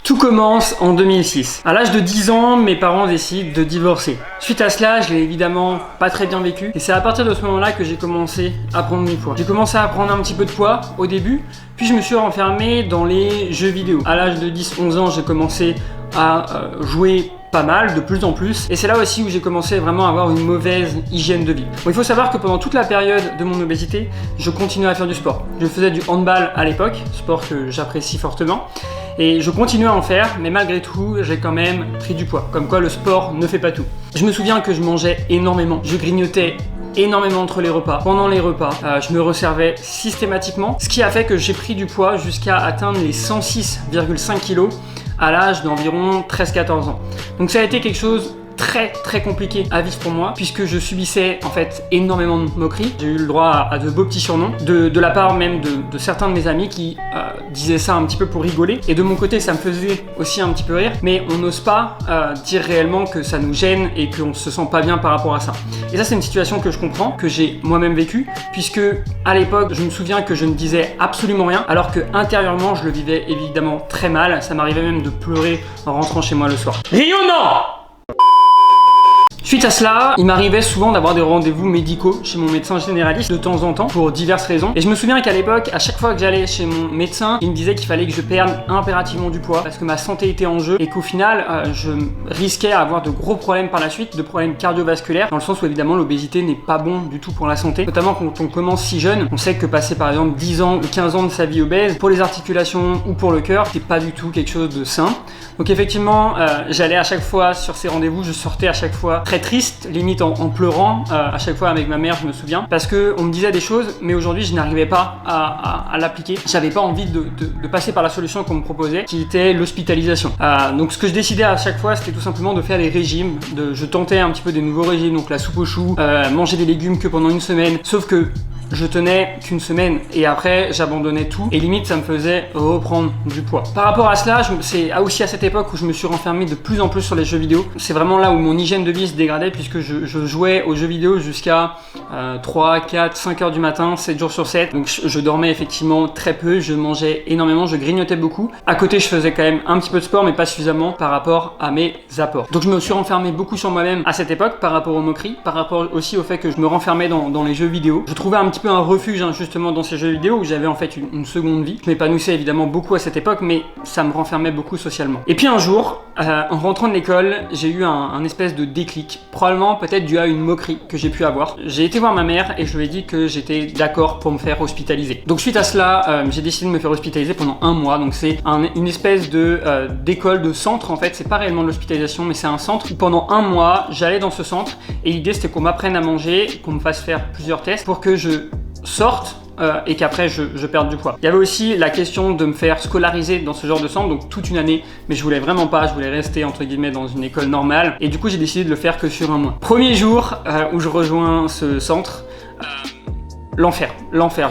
Tout commence en 2006. À l'âge de 10 ans, mes parents décident de divorcer. Suite à cela, je l'ai évidemment pas très bien vécu. Et c'est à partir de ce moment-là que j'ai commencé à prendre du poids. J'ai commencé à prendre un petit peu de poids au début, puis je me suis renfermé dans les jeux vidéo. À l'âge de 10-11 ans, j'ai commencé à jouer pas mal, de plus en plus. Et c'est là aussi où j'ai commencé vraiment à avoir une mauvaise hygiène de vie. Bon, il faut savoir que pendant toute la période de mon obésité, je continuais à faire du sport. Je faisais du handball à l'époque, sport que j'apprécie fortement. Et je continuais à en faire, mais malgré tout, j'ai quand même pris du poids. Comme quoi le sport ne fait pas tout. Je me souviens que je mangeais énormément. Je grignotais énormément entre les repas. Pendant les repas, je me resservais systématiquement. Ce qui a fait que j'ai pris du poids jusqu'à atteindre les 106,5 kg à l'âge d'environ 13-14 ans. Donc ça a été quelque chose très compliqué à vivre pour moi, puisque je subissais en fait énormément de moqueries. J'ai eu le droit à de beaux petits surnoms, de la part même de certains de mes amis qui disaient ça un petit peu pour rigoler. Et de mon côté, ça me faisait aussi un petit peu rire, mais on n'ose pas dire réellement que ça nous gêne et qu'on se sent pas bien par rapport à ça. Et ça, c'est une situation que je comprends, que j'ai moi-même vécue, puisque à l'époque, je me souviens que je ne disais absolument rien, alors que intérieurement, je le vivais évidemment très mal. Ça m'arrivait même de pleurer en rentrant chez moi le soir. Rio, non! Suite à cela, il m'arrivait souvent d'avoir des rendez-vous médicaux chez mon médecin généraliste de temps en temps pour diverses raisons. Et je me souviens qu'à l'époque, à chaque fois que j'allais chez mon médecin, il me disait qu'il fallait que je perde impérativement du poids parce que ma santé était en jeu et qu'au final, je risquais à avoir de gros problèmes par la suite, de problèmes cardiovasculaires, dans le sens où évidemment l'obésité n'est pas bon du tout pour la santé. Notamment quand on commence si jeune, on sait que passer par exemple 10 ans ou 15 ans de sa vie obèse, pour les articulations ou pour le cœur, c'est pas du tout quelque chose de sain. Donc effectivement, j'allais à chaque fois sur ces rendez-vous, je sortais à chaque fois très triste, limite en pleurant, à chaque fois avec ma mère, je me souviens, parce que on me disait des choses, mais aujourd'hui je n'arrivais pas à l'appliquer. J'avais pas envie de passer par la solution qu'on me proposait, qui était l'hospitalisation. Donc ce que je décidais à chaque fois, c'était tout simplement de faire des régimes. Je tentais un petit peu des nouveaux régimes, donc la soupe aux choux, manger des légumes que pendant une semaine, sauf que je tenais qu'une semaine et après j'abandonnais tout et limite ça me faisait reprendre du poids. Par rapport à cela, c'est aussi à cette époque où je me suis renfermé de plus en plus sur les jeux vidéo. C'est vraiment là où mon hygiène de vie se dégradait puisque je jouais aux jeux vidéo jusqu'à 3, 4, 5 heures du matin, 7 jours sur 7. Donc je dormais effectivement très peu, je mangeais énormément, je grignotais beaucoup. À côté je faisais quand même un petit peu de sport mais pas suffisamment par rapport à mes apports. Donc je me suis renfermé beaucoup sur moi-même à cette époque par rapport aux moqueries, par rapport aussi au fait que je me renfermais dans les jeux vidéo. Je trouvais un petit peu un refuge justement dans ces jeux vidéo où j'avais en fait une seconde vie. Je m'épanouissais évidemment beaucoup à cette époque mais ça me renfermait beaucoup socialement. Et puis un jour, en rentrant de l'école, j'ai eu un espèce de déclic, probablement peut-être dû à une moquerie que j'ai pu avoir. J'ai été voir ma mère et je lui ai dit que j'étais d'accord pour me faire hospitaliser. Donc suite à cela, j'ai décidé de me faire hospitaliser pendant un mois. Donc c'est une espèce d'école, de centre en fait. C'est pas réellement de l'hospitalisation mais c'est un centre où pendant un mois j'allais dans ce centre et l'idée c'était qu'on m'apprenne à manger, qu'on me fasse faire plusieurs tests pour que je sorte et qu'après je perde du poids. Il y avait aussi la question de me faire scolariser dans ce genre de centre, donc toute une année, mais je voulais vraiment pas, je voulais rester entre guillemets dans une école normale et du coup j'ai décidé de le faire que sur un mois. Premier jour où je rejoins ce centre, l'enfer.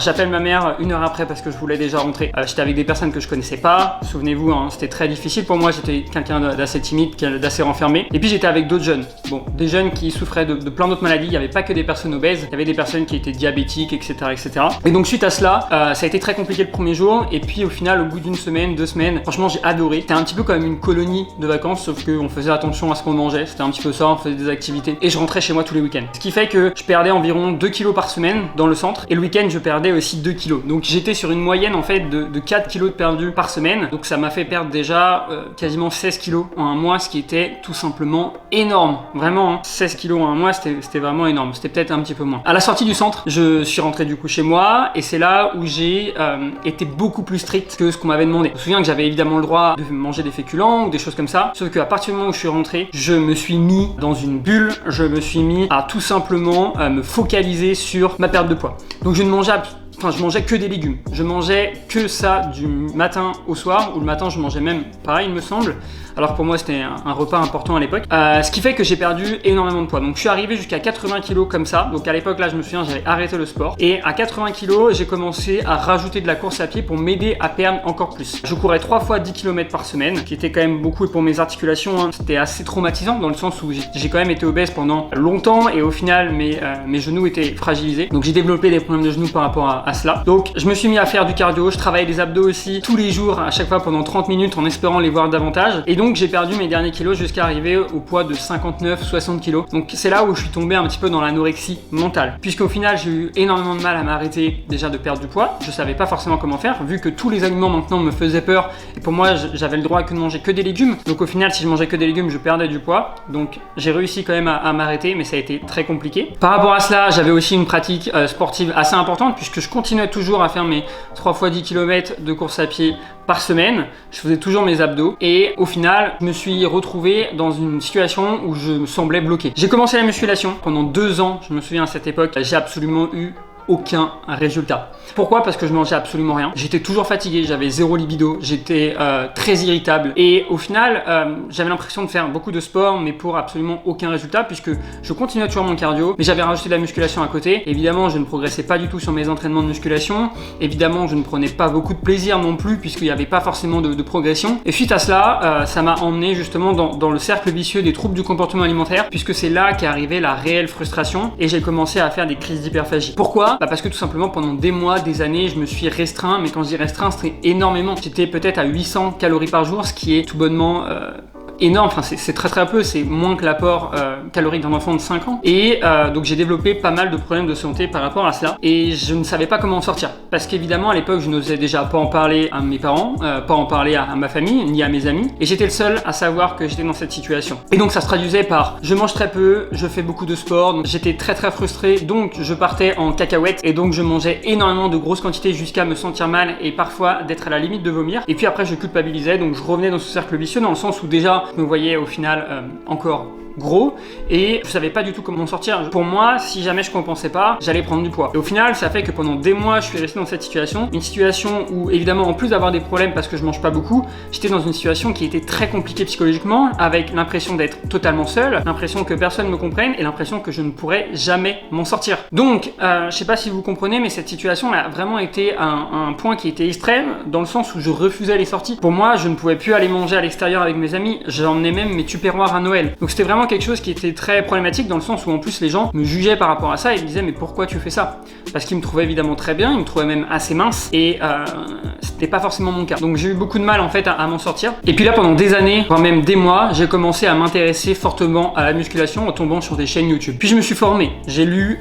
J'appelle ma mère une heure après parce que je voulais déjà rentrer. J'étais avec des personnes que je connaissais pas. Souvenez-vous, c'était très difficile pour moi. J'étais quelqu'un d'assez timide, d'assez renfermé. Et puis j'étais avec d'autres jeunes. Bon, des jeunes qui souffraient de plein d'autres maladies. Il n'y avait pas que des personnes obèses. Il y avait des personnes qui étaient diabétiques, etc., etc. Et donc suite à cela, ça a été très compliqué le premier jour. Et puis au final, au bout d'une semaine, 2 semaines, franchement, j'ai adoré. C'était un petit peu comme une colonie de vacances, sauf qu'on faisait attention à ce qu'on mangeait. C'était un petit peu ça. On faisait des activités. Et je rentrais chez moi tous les week-ends. Ce qui fait que je perdais environ 2 kilos par semaine dans le centre. Et le week-end, je perdais aussi 2 kilos. Donc j'étais sur une moyenne en fait de 4 kilos de perdu par semaine. Donc ça m'a fait perdre déjà quasiment 16 kilos en un mois, ce qui était tout simplement énorme. Vraiment, 16 kilos en un mois, c'était vraiment énorme. C'était peut-être un petit peu moins. À la sortie du centre, je suis rentré du coup chez moi et c'est là où j'ai été beaucoup plus strict que ce qu'on m'avait demandé. Je me souviens que j'avais évidemment le droit de manger des féculents ou des choses comme ça. Sauf qu'à partir du moment où je suis rentré, je me suis mis dans une bulle. Je me suis mis à tout simplement me focaliser sur ma perte de poids. Donc je mangeais que des légumes. Je mangeais que ça du matin au soir, ou le matin je mangeais même pareil il me semble. Alors pour moi c'était un repas important à l'époque. Ce qui fait que j'ai perdu énormément de poids. Donc je suis arrivé jusqu'à 80 kg comme ça. Donc à l'époque là je me souviens j'avais arrêté le sport. Et à 80 kg j'ai commencé à rajouter de la course à pied pour m'aider à perdre encore plus. Je courais 3 fois 10 km par semaine, qui était quand même beaucoup pour mes articulations. C'était assez traumatisant dans le sens où j'ai quand même été obèse pendant longtemps et au final mes genoux étaient fragilisés. Donc j'ai développé des problèmes de genoux par rapport à cela. Donc je me suis mis à faire du cardio, je travaillais des abdos aussi tous les jours, à chaque fois pendant 30 minutes en espérant les voir davantage. Et donc j'ai perdu mes derniers kilos jusqu'à arriver au poids de 59-60 kilos. Donc c'est là où je suis tombé un petit peu dans l'anorexie mentale. Puisqu'au final j'ai eu énormément de mal à m'arrêter déjà de perdre du poids. Je savais pas forcément comment faire vu que tous les aliments maintenant me faisaient peur. Et pour moi j'avais le droit que de manger que des légumes. Donc au final si je mangeais que des légumes je perdais du poids. Donc j'ai réussi quand même à m'arrêter, mais ça a été très compliqué. Par rapport à cela, j'avais aussi une pratique sportive assez importante puisque je continuais toujours à faire mes 3 fois 10 km de course à pied par semaine. Je faisais toujours mes abdos et au final, je me suis retrouvé dans une situation où je me semblais bloqué. J'ai commencé la musculation pendant 2 ans. Je me souviens à cette époque, j'ai absolument eu aucun résultat. Pourquoi? Parce que je mangeais absolument rien. J'étais toujours fatigué, j'avais zéro libido, j'étais très irritable et au final j'avais l'impression de faire beaucoup de sport mais pour absolument aucun résultat puisque je continuais toujours mon cardio mais j'avais rajouté de la musculation à côté. Évidemment je ne progressais pas du tout sur mes entraînements de musculation, évidemment je ne prenais pas beaucoup de plaisir non plus puisqu'il n'y avait pas forcément de progression et suite à cela ça m'a emmené justement dans le cercle vicieux des troubles du comportement alimentaire puisque c'est là qu'est arrivée la réelle frustration et j'ai commencé à faire des crises d'hyperphagie. Pourquoi? Parce que tout simplement pendant des mois, des années, je me suis restreint, mais quand je dis restreint, c'était énormément. J'étais peut-être à 800 calories par jour, ce qui est tout bonnement énorme, enfin c'est très peu, c'est moins que l'apport calorique d'un enfant de 5 ans et donc j'ai développé pas mal de problèmes de santé par rapport à cela et je ne savais pas comment en sortir parce qu'évidemment à l'époque je n'osais déjà pas en parler à mes parents, pas en parler à ma famille ni à mes amis et j'étais le seul à savoir que j'étais dans cette situation et donc ça se traduisait par je mange très peu, je fais beaucoup de sport, donc j'étais très frustré, donc je partais en cacahuète et donc je mangeais énormément de grosses quantités jusqu'à me sentir mal et parfois d'être à la limite de vomir et puis après je culpabilisais, donc je revenais dans ce cercle vicieux dans le sens où déjà je me voyais au final encore gros et je savais pas du tout comment sortir. Pour moi, si jamais je compensais pas, j'allais prendre du poids. Et au final, ça fait que pendant des mois, je suis resté dans cette situation. Une situation où, évidemment, en plus d'avoir des problèmes parce que je mange pas beaucoup, j'étais dans une situation qui était très compliquée psychologiquement, avec l'impression d'être totalement seul, l'impression que personne me comprenne et l'impression que je ne pourrais jamais m'en sortir. Donc, je sais pas si vous comprenez, mais cette situation a vraiment été un point qui était extrême, dans le sens où je refusais les sorties. Pour moi, je ne pouvais plus aller manger à l'extérieur avec mes amis. J'emmenais même mes tupperwares à Noël. Donc c'était vraiment quelque chose qui était très problématique dans le sens où en plus les gens me jugeaient par rapport à ça et me disaient mais pourquoi tu fais ça? Parce qu'ils me trouvaient évidemment très bien, ils me trouvaient même assez mince et c'était pas forcément mon cas. Donc j'ai eu beaucoup de mal en fait à m'en sortir. Et puis là pendant des années, voire même des mois, j'ai commencé à m'intéresser fortement à la musculation en tombant sur des chaînes YouTube. Puis je me suis formé, j'ai lu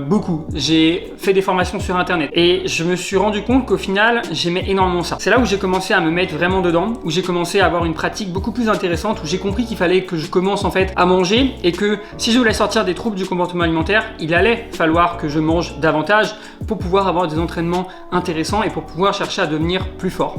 beaucoup, j'ai fait des formations sur internet et je me suis rendu compte qu'au final j'aimais énormément ça. C'est là où j'ai commencé à me mettre vraiment dedans, où j'ai commencé à avoir une pratique beaucoup plus intéressante, où j'ai compris qu'il fallait que je commence en fait à manger et que si je voulais sortir des troubles du comportement alimentaire, il allait falloir que je mange davantage pour pouvoir avoir des entraînements intéressants et pour pouvoir chercher à devenir plus fort.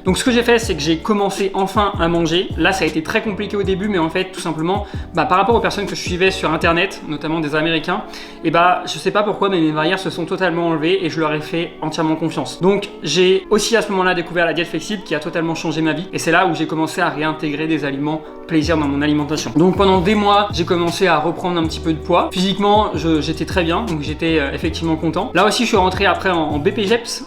Donc ce que j'ai fait, c'est que j'ai commencé enfin à manger. Là, ça a été très compliqué au début, mais en fait, tout simplement, par rapport aux personnes que je suivais sur internet, notamment des Américains, et je sais pas pourquoi, mais mes barrières se sont totalement enlevées et je leur ai fait entièrement confiance. Donc j'ai aussi à ce moment-là découvert la diète flexible qui a totalement changé ma vie et c'est là où j'ai commencé à réintégrer des aliments plaisir dans mon alimentation. Donc pendant des mois, j'ai commencé à reprendre un petit peu de poids. Physiquement, j'étais très bien, donc j'étais effectivement content. Là aussi, je suis rentré après en BPGEPS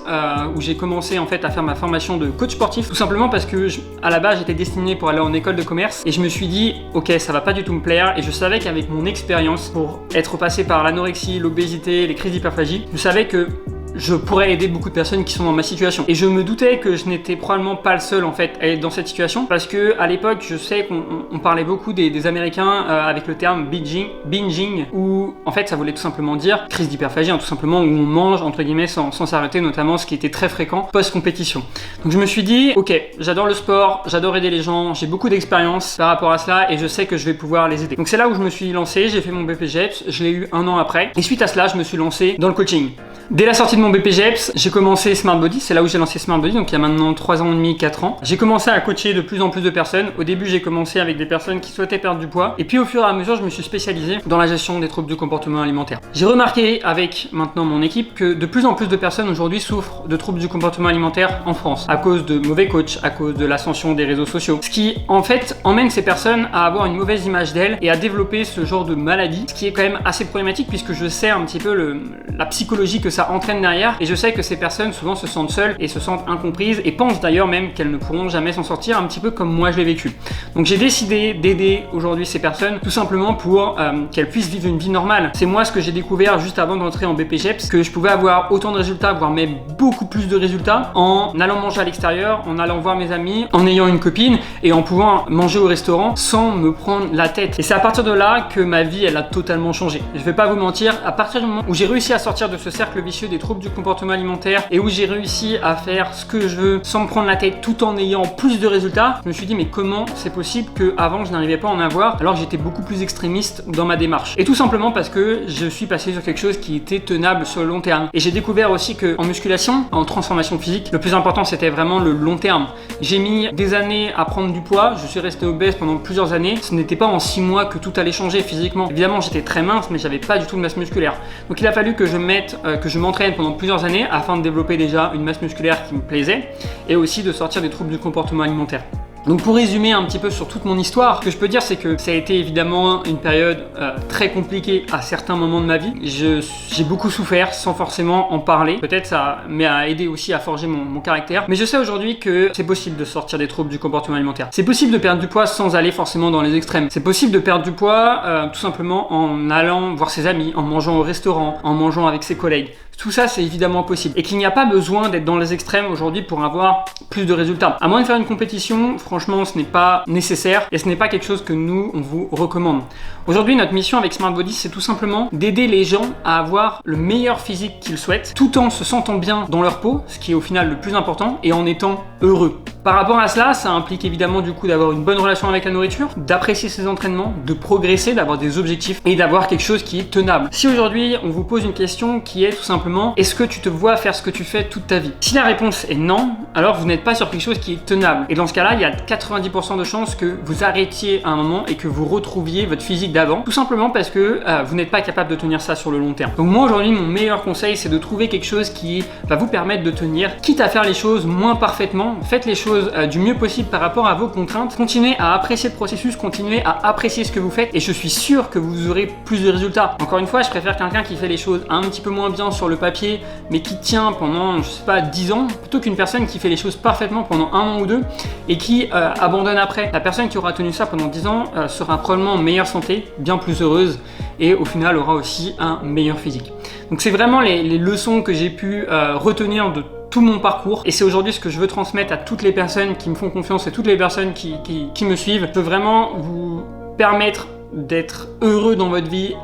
où j'ai commencé en fait à faire ma formation de coach sportif, tout simplement parce que à la base, j'étais destiné pour aller en école de commerce et je me suis dit, ok, ça va pas du tout me plaire et je savais qu'avec mon expérience, pour être passé par l'anorexie, l'obésité, les crises d'hyperphagie, je savais que je pourrais aider beaucoup de personnes qui sont dans ma situation. Et je me doutais que je n'étais probablement pas le seul en fait à être dans cette situation parce que à l'époque, je sais qu'on parlait beaucoup des Américains avec le terme binging où en fait ça voulait tout simplement dire crise d'hyperphagie, tout simplement où on mange entre guillemets sans s'arrêter, notamment ce qui était très fréquent post-compétition. Donc je me suis dit, ok, j'adore le sport, j'adore aider les gens, j'ai beaucoup d'expérience par rapport à cela et je sais que je vais pouvoir les aider. Donc c'est là où je me suis lancé, j'ai fait mon BPGEPS, je l'ai eu 1 an après et suite à cela, je me suis lancé dans le coaching. Dès la sortie de mon BPGEPS, j'ai commencé Smart Body, c'est là où j'ai lancé Smart Body, donc il y a maintenant 3 ans et demi, 4 ans. J'ai commencé à coacher de plus en plus de personnes. Au début, j'ai commencé avec des personnes qui souhaitaient perdre du poids. Et puis au fur et à mesure, je me suis spécialisé dans la gestion des troubles du comportement alimentaire. J'ai remarqué avec maintenant mon équipe que de plus en plus de personnes aujourd'hui souffrent de troubles du comportement alimentaire en France à cause de mauvais coachs, à cause de l'ascension des réseaux sociaux. Ce qui en fait emmène ces personnes à avoir une mauvaise image d'elles et à développer ce genre de maladie, ce qui est quand même assez problématique puisque je sais un petit peu la psychologie que ça entraîne derrière derrière, et je sais que ces personnes souvent se sentent seules et se sentent incomprises et pensent d'ailleurs même qu'elles ne pourront jamais s'en sortir, un petit peu comme moi je l'ai vécu. Donc j'ai décidé d'aider aujourd'hui ces personnes tout simplement pour qu'elles puissent vivre une vie normale. C'est moi ce que j'ai découvert juste avant d'entrer en BPGEPS, que je pouvais avoir autant de résultats, voire même beaucoup plus de résultats en allant manger à l'extérieur, en allant voir mes amis, en ayant une copine et en pouvant manger au restaurant sans me prendre la tête. Et c'est à partir de là que ma vie elle a totalement changé. Je vais pas vous mentir, à partir du moment où j'ai réussi à sortir de ce cercle vicieux des troubles du comportement alimentaire et où j'ai réussi à faire ce que je veux sans me prendre la tête tout en ayant plus de résultats, je me suis dit mais comment c'est possible que avant je n'arrivais pas à en avoir alors que j'étais beaucoup plus extrémiste dans ma démarche. Et tout simplement parce que je suis passé sur quelque chose qui était tenable sur le long terme. Et j'ai découvert aussi que en musculation, en transformation physique, le plus important c'était vraiment le long terme. J'ai mis des années à prendre du poids, je suis resté obèse pendant plusieurs années. Ce n'était pas en 6 mois que tout allait changer physiquement. Évidemment j'étais très mince mais j'avais pas du tout de masse musculaire. Donc il a fallu que je m'entraîne pendant plusieurs années afin de développer déjà une masse musculaire qui me plaisait et aussi de sortir des troubles du comportement alimentaire. Donc pour résumer un petit peu sur toute mon histoire, ce que je peux dire c'est que ça a été évidemment une période très compliquée à certains moments de ma vie. J'ai beaucoup souffert sans forcément en parler. Peut-être ça m'a aidé aussi à forger mon caractère. Mais je sais aujourd'hui que c'est possible de sortir des troubles du comportement alimentaire. C'est possible de perdre du poids sans aller forcément dans les extrêmes. C'est possible de perdre du poids tout simplement en allant voir ses amis, en mangeant au restaurant, en mangeant avec ses collègues. Tout ça, c'est évidemment possible. Et qu'il n'y a pas besoin d'être dans les extrêmes aujourd'hui pour avoir plus de résultats. À moins de faire une compétition, franchement, ce n'est pas nécessaire et ce n'est pas quelque chose que nous, on vous recommande. Aujourd'hui, notre mission avec Smart Body, c'est tout simplement d'aider les gens à avoir le meilleur physique qu'ils souhaitent, tout en se sentant bien dans leur peau, ce qui est au final le plus important, et en étant heureux. Par rapport à cela, ça implique évidemment du coup d'avoir une bonne relation avec la nourriture, d'apprécier ses entraînements, de progresser, d'avoir des objectifs et d'avoir quelque chose qui est tenable. Si aujourd'hui, on vous pose une question qui est tout simplement, est-ce que tu te vois faire ce que tu fais toute ta vie? Si la réponse est non, alors vous n'êtes pas sur quelque chose qui est tenable. Et dans ce cas-là, il y a 90% de chances que vous arrêtiez à un moment et que vous retrouviez votre physique d'avant, tout simplement parce que vous n'êtes pas capable de tenir ça sur le long terme. Donc moi aujourd'hui, mon meilleur conseil, c'est de trouver quelque chose qui va vous permettre de tenir, quitte à faire les choses moins parfaitement, faites les choses du mieux possible par rapport à vos contraintes, continuez à apprécier le processus, continuez à apprécier ce que vous faites et je suis sûr que vous aurez plus de résultats. Encore une fois, je préfère quelqu'un qui fait les choses un petit peu moins bien sur le papier mais qui tient pendant, je sais pas, 10 ans plutôt qu'une personne qui fait les choses parfaitement pendant 1 an ou 2 et qui abandonne après. La personne qui aura tenu ça pendant 10 ans sera probablement en meilleure santé, bien plus heureuse et au final aura aussi un meilleur physique. Donc c'est vraiment les leçons que j'ai pu retenir de tout mon parcours et c'est aujourd'hui ce que je veux transmettre à toutes les personnes qui me font confiance et toutes les personnes qui me suivent. Je veux vraiment vous permettre d'être heureux dans votre vie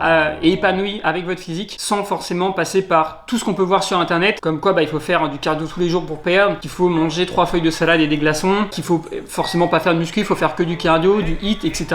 et épanoui avec votre physique sans forcément passer par tout ce qu'on peut voir sur internet comme quoi il faut faire du cardio tous les jours pour perdre, qu'il faut manger 3 feuilles de salade et des glaçons, qu'il faut forcément pas faire de muscu, il faut faire que du cardio, du HIIT, etc.,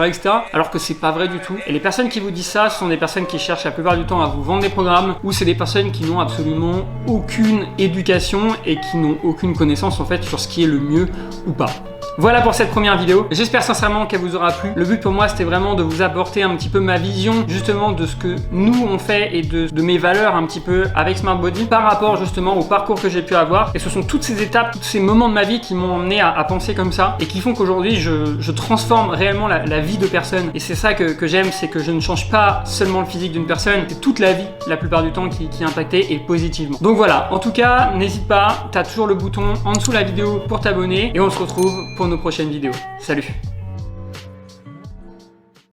alors que c'est pas vrai du tout. Et les personnes qui vous disent ça, ce sont des personnes qui cherchent la plupart du temps à vous vendre des programmes ou c'est des personnes qui n'ont absolument aucune éducation et qui n'ont aucune connaissance en fait sur ce qui est le mieux ou pas. Voilà pour cette première vidéo, j'espère sincèrement qu'elle vous aura plu. Le but pour moi c'était vraiment de vous apporter un petit peu ma vision justement de ce que nous on fait et de mes valeurs un petit peu avec Smart Body par rapport justement au parcours que j'ai pu avoir. Et ce sont toutes ces étapes, tous ces moments de ma vie qui m'ont emmené à penser comme ça et qui font qu'aujourd'hui je transforme réellement la vie de personnes. Et c'est ça que j'aime, c'est que je ne change pas seulement le physique d'une personne, c'est toute la vie la plupart du temps qui est impactée et positivement. Donc voilà, en tout cas n'hésite pas, tu as toujours le bouton en dessous de la vidéo pour t'abonner et on se retrouve pour nos prochaines vidéos. Salut!